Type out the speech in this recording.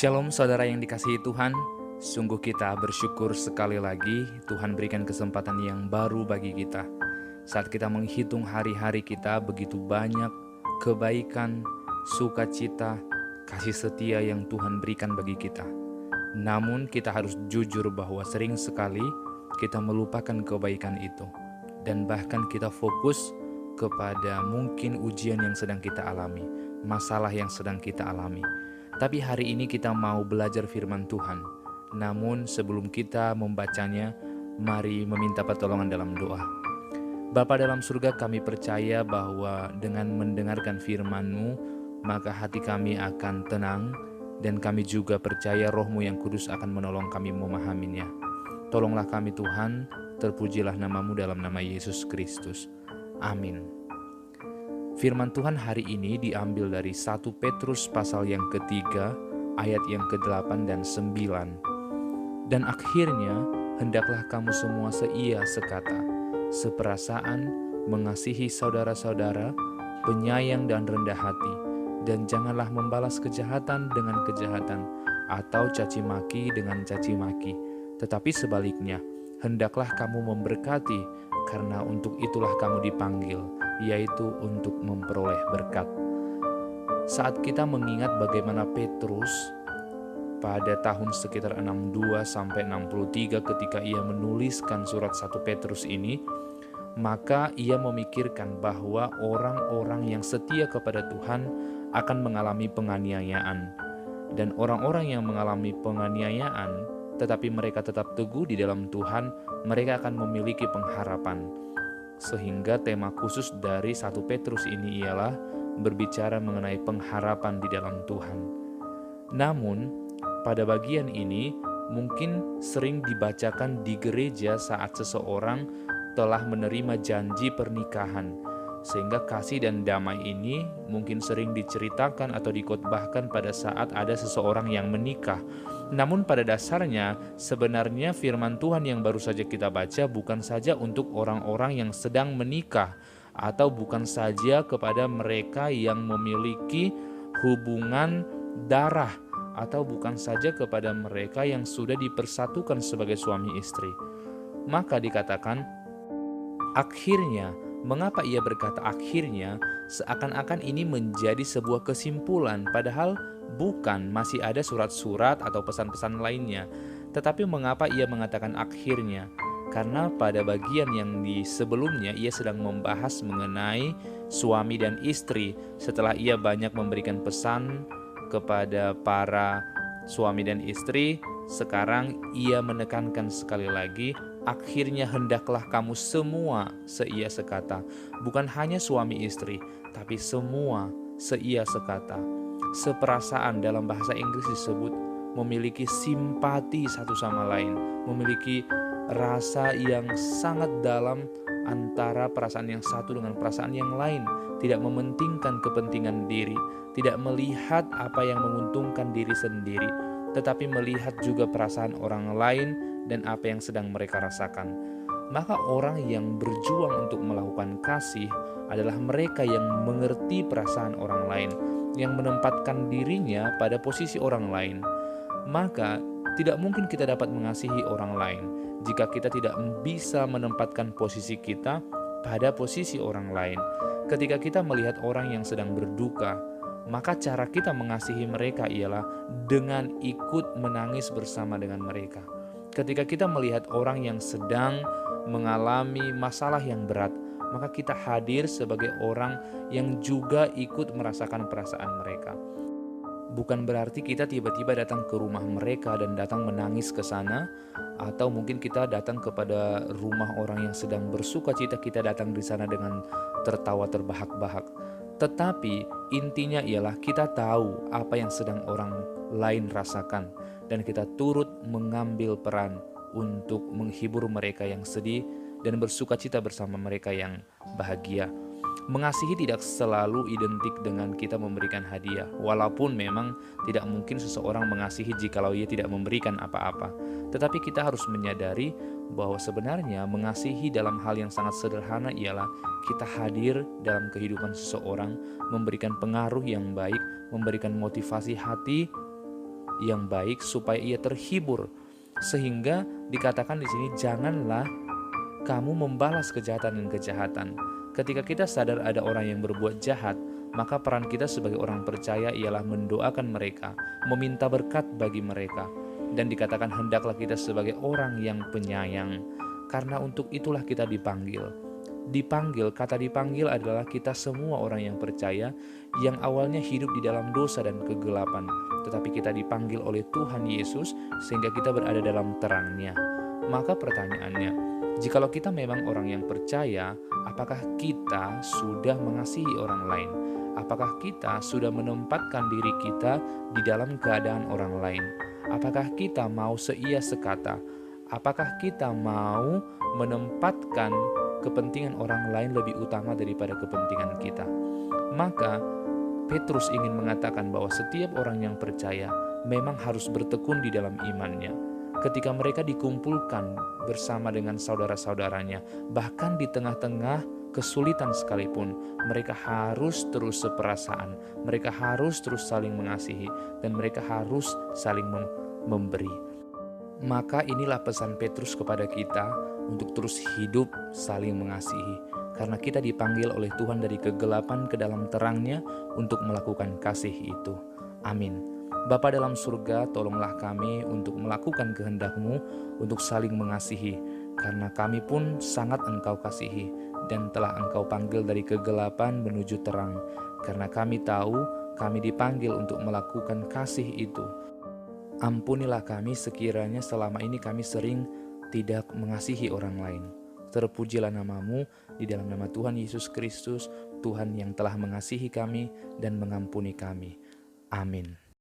Shalom saudara yang dikasihi Tuhan, sungguh kita bersyukur sekali lagi Tuhan berikan kesempatan yang baru bagi kita. Saat kita menghitung hari-hari kita, begitu banyak kebaikan, sukacita, kasih setia yang Tuhan berikan bagi kita. Namun kita harus jujur bahwa sering sekali kita melupakan kebaikan itu. Dan bahkan kita fokus kepada mungkin ujian yang sedang kita alami, masalah yang sedang kita alami. Tapi hari ini kita mau belajar firman Tuhan. Namun sebelum kita membacanya, mari meminta pertolongan dalam doa. Bapa dalam surga, kami percaya bahwa dengan mendengarkan firman-Mu, maka hati kami akan tenang, dan kami juga percaya Roh-Mu yang kudus akan menolong kami memahaminya. Tolonglah kami Tuhan, terpujilah nama-Mu dalam nama Yesus Kristus. Amin. Firman Tuhan hari ini diambil dari 1 Petrus pasal yang ketiga, ayat yang ke-8 dan 9. Dan akhirnya, hendaklah kamu semua seia sekata, seperasaan, mengasihi saudara-saudara, penyayang dan rendah hati, dan janganlah membalas kejahatan dengan kejahatan, atau caci maki dengan caci maki. Tetapi sebaliknya, hendaklah kamu memberkati, karena untuk itulah kamu dipanggil, yaitu untuk memperoleh berkat. Saat kita mengingat bagaimana Petrus pada tahun sekitar 62 sampai 63 ketika ia menuliskan surat 1 Petrus ini, maka ia memikirkan bahwa orang-orang yang setia kepada Tuhan akan mengalami penganiayaan. Dan orang-orang yang mengalami penganiayaan tetapi mereka tetap teguh di dalam Tuhan, mereka akan memiliki pengharapan. Sehingga tema khusus dari 1 Petrus ini ialah berbicara mengenai pengharapan di dalam Tuhan. Namun, pada bagian ini mungkin sering dibacakan di gereja saat seseorang telah menerima janji pernikahan, sehingga kasih dan damai ini mungkin sering diceritakan atau dikotbahkan pada saat ada seseorang yang menikah. Namun pada dasarnya sebenarnya firman Tuhan yang baru saja kita baca bukan saja untuk orang-orang yang sedang menikah, atau bukan saja kepada mereka yang memiliki hubungan darah, atau bukan saja kepada mereka yang sudah dipersatukan sebagai suami istri. Maka dikatakan akhirnya. Mengapa ia berkata akhirnya? Seakan-akan ini menjadi sebuah kesimpulan, padahal bukan, masih ada surat-surat atau pesan-pesan lainnya. Tetapi mengapa ia mengatakan akhirnya? Karena pada bagian yang di sebelumnya ia sedang membahas mengenai suami dan istri. Setelah ia banyak memberikan pesan kepada para suami dan istri, sekarang ia menekankan sekali lagi, akhirnya hendaklah kamu semua seia sekata. Bukan hanya suami istri, tapi semua seia sekata. Seperasaan dalam bahasa Inggris disebut memiliki simpati satu sama lain, memiliki rasa yang sangat dalam antara perasaan yang satu dengan perasaan yang lain, tidak mementingkan kepentingan diri, tidak melihat apa yang menguntungkan diri sendiri, tetapi melihat juga perasaan orang lain dan apa yang sedang mereka rasakan. Maka orang yang berjuang untuk melakukan kasih adalah mereka yang mengerti perasaan orang lain, yang menempatkan dirinya pada posisi orang lain. Maka tidak mungkin kita dapat mengasihi orang lain jika kita tidak bisa menempatkan posisi kita pada posisi orang lain. Ketika kita melihat orang yang sedang berduka, maka cara kita mengasihi mereka ialah dengan ikut menangis bersama dengan mereka. Ketika kita melihat orang yang sedang mengalami masalah yang berat, maka kita hadir sebagai orang yang juga ikut merasakan perasaan mereka. Bukan berarti kita tiba-tiba datang ke rumah mereka dan datang menangis ke sana, atau mungkin kita datang kepada rumah orang yang sedang bersuka cita, kita datang di sana dengan tertawa terbahak-bahak. Tetapi intinya ialah kita tahu apa yang sedang orang lain rasakan, dan kita turut mengambil peran untuk menghibur mereka yang sedih dan bersuka cita bersama mereka yang bahagia. Mengasihi tidak selalu identik dengan kita memberikan hadiah, walaupun memang tidak mungkin seseorang mengasihi jikalau ia tidak memberikan apa-apa. Tetapi kita harus menyadari bahwa sebenarnya mengasihi dalam hal yang sangat sederhana ialah kita hadir dalam kehidupan seseorang, memberikan pengaruh yang baik, memberikan motivasi hati yang baik supaya ia terhibur. Sehingga dikatakan di sini, janganlah kamu membalas kejahatan dengan kejahatan. Ketika kita sadar ada orang yang berbuat jahat, maka peran kita sebagai orang percaya ialah mendoakan mereka, meminta berkat bagi mereka. Dan dikatakan hendaklah kita sebagai orang yang penyayang, karena untuk itulah kita dipanggil. Kata dipanggil adalah kita semua orang yang percaya, yang awalnya hidup di dalam dosa dan kegelapan, tetapi kita dipanggil oleh Tuhan Yesus sehingga kita berada dalam terang-Nya. Maka pertanyaannya, jikalau kita memang orang yang percaya, apakah kita sudah mengasihi orang lain? Apakah kita sudah menempatkan diri kita di dalam keadaan orang lain? Apakah kita mau seia sekata? Apakah kita mau menempatkan kepentingan orang lain lebih utama daripada kepentingan kita? Maka Petrus ingin mengatakan bahwa setiap orang yang percaya memang harus bertekun di dalam imannya. Ketika mereka dikumpulkan bersama dengan saudara-saudaranya, bahkan di tengah-tengah kesulitan sekalipun, mereka harus terus seperasaan, mereka harus terus saling mengasihi, dan mereka harus saling memberi. Maka inilah pesan Petrus kepada kita untuk terus hidup saling mengasihi, karena kita dipanggil oleh Tuhan dari kegelapan ke dalam terang-Nya untuk melakukan kasih itu. Amin. Bapa dalam surga, tolonglah kami untuk melakukan kehendak-Mu, untuk saling mengasihi, karena kami pun sangat Engkau kasihi, dan telah Engkau panggil dari kegelapan menuju terang, karena kami tahu kami dipanggil untuk melakukan kasih itu. Ampunilah kami sekiranya selama ini kami sering tidak mengasihi orang lain. Terpujilah nama-Mu, di dalam nama Tuhan Yesus Kristus, Tuhan yang telah mengasihi kami dan mengampuni kami. Amin.